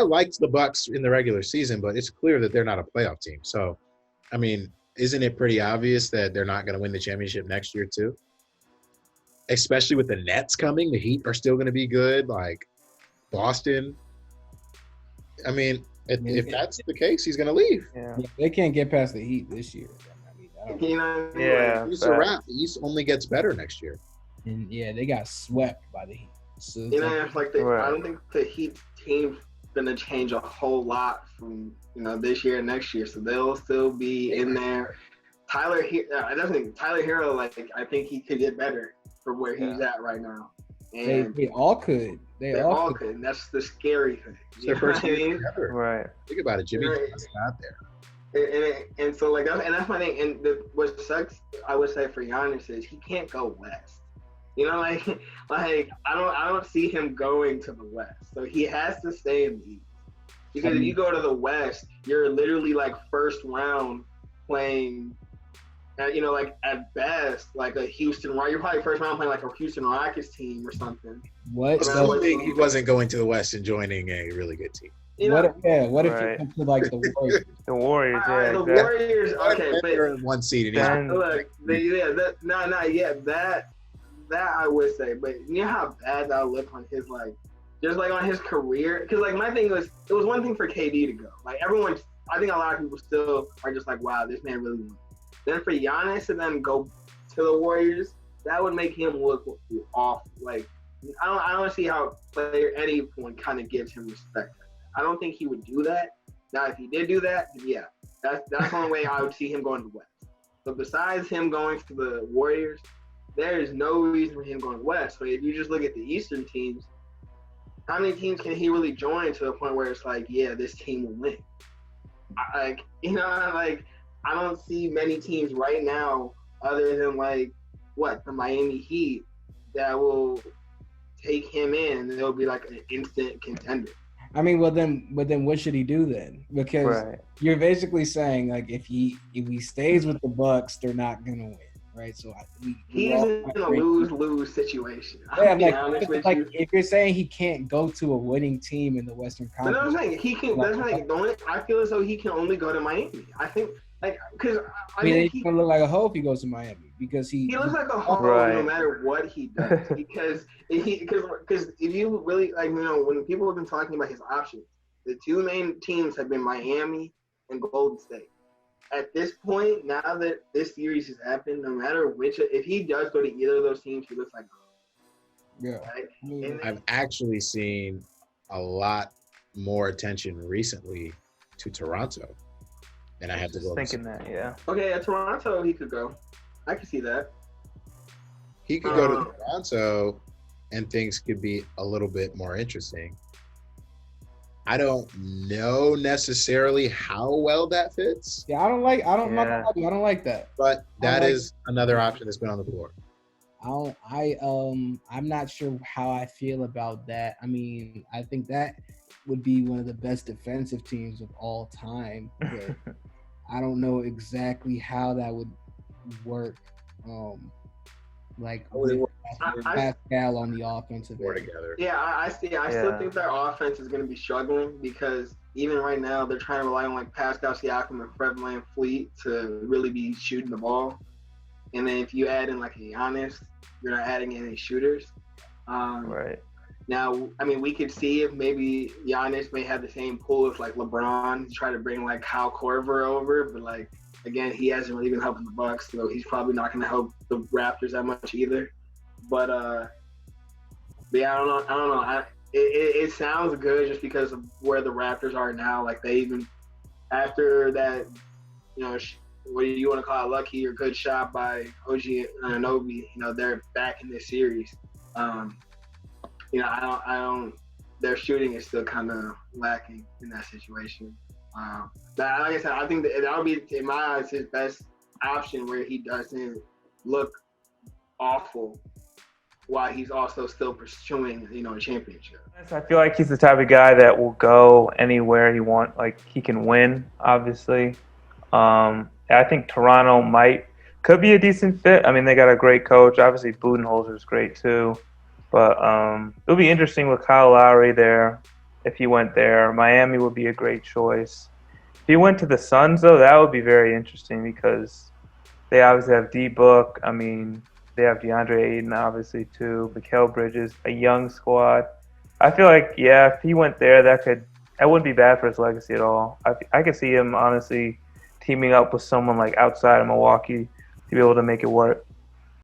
I liked the Bucks in the regular season, but it's clear that they're not a playoff team. So, I mean, isn't it pretty obvious that they're not going to win the championship next year too? Especially with the Nets coming, the Heat are still going to be good. Like Boston. I mean, if that's the case, he's going to leave. Yeah. They can't get past the Heat this year. I mean, I don't know. You know, Yeah. It's a wrap. The East only gets better next year. And yeah, they got swept by the Heat. So you know, it's like Right. I don't think the Heat team's gonna change a whole lot from this year and next year, so they'll still be in there. Tyler Hero, like I think he could get better from where he's at right now. And they all could. They all could. And that's the scary thing. It's their first year together. Right. Think about it. Jimmy Right. just got there. And so like that's my thing. And what sucks, I would say, for Giannis is he can't go west. Like I don't see him going to the west. So he has to stay in the east. Because if you go to the west, you're literally like first round playing. Like at best, like a Houston. You're probably first round playing like a Houston Rockets team or something. What? Assuming he wasn't going to the West and joining a really good team. What if Right. you come to like the Warriors? The Warriors, All right, yeah, the exactly. Warriors. Okay, They're but in one seed. And Ben- look, that I would say, but you know how bad that would look on his just like on his career. Because like my thing was, it was one thing for KD to go. Like everyone, I think a lot of people still are just like, wow, this man really won. Then for Giannis to then go to the Warriors, that would make him look off. Like I don't see how anyone kind of gives him respect. I don't think he would do that. Now, if he did do that, then yeah, that's the only way I would see him going to the West. But besides him going to the Warriors, there is no reason for him going west. So if you just look at the Eastern teams, how many teams can he really join to the point where it's like, yeah, this team will win? I don't see many teams right now other than the Miami Heat that will take him in and they'll be like an instant contender. I mean, but then what should he do then? Because you're basically saying like if he stays with the Bucks, they're not gonna win, right? So he's in a lose-lose situation. Yeah, if you're saying he can't go to a winning team in the Western Conference, but I'm saying he can. That's like I feel as though he can only go to Miami. I think because I mean he's gonna look like a hoe if he goes to Miami because he looks like a hoe no matter what he does. because if you really when people have been talking about his options, the two main teams have been Miami and Golden State. At this point, now that this series has happened, no matter which, if he does go to either of those teams, he looks like a hoe. Yeah. Right? I've actually seen a lot more attention recently to Toronto than I had to go. Thinking that, yeah. Okay, at Toronto, he could go. I can see that. He could go to Toronto, and things could be a little bit more interesting. I don't know necessarily how well that fits. Yeah, I don't like that. But that is another option that's been on the board. I'm not sure how I feel about that. I mean, I think that would be one of the best defensive teams of all time. But I don't know exactly how that would work. Pascal on the offensive More end. together. Yeah, I still think their offense is going to be struggling because even right now they're trying to rely on Pascal Siakam and Fred VanVleet to really be shooting the ball. And then if you add in a Giannis, you're not adding any shooters. Right. Now, I mean, we could see if maybe Giannis may have the same pull as LeBron, try to bring Kyle Korver over, but again, he hasn't really been helping the Bucks, so he's probably not going to help the Raptors that much either. But yeah, I don't know. It sounds good just because of where the Raptors are now. They even after that, what do you want to call it, lucky or good shot by OG Anunoby, they're back in this series. I don't. Their shooting is still kind of lacking in that situation. But like I said, I think that would be, in my eyes, his best option where he doesn't look awful while he's also still pursuing, a championship. I feel like he's the type of guy that will go anywhere he wants. He can win, obviously. I think Toronto could be a decent fit. I mean, they got a great coach. Obviously, Budenholzer is great too. But it'll be interesting with Kyle Lowry there. if he went there. Miami would be a great choice. If he went to the Suns, though, that would be very interesting because they obviously have D-Book. I mean, they have DeAndre Ayton, obviously, too. Mikal Bridges, a young squad. I feel like, yeah, if he went there, that wouldn't be bad for his legacy at all. I could see him, honestly, teaming up with someone like outside of Milwaukee to be able to make it work.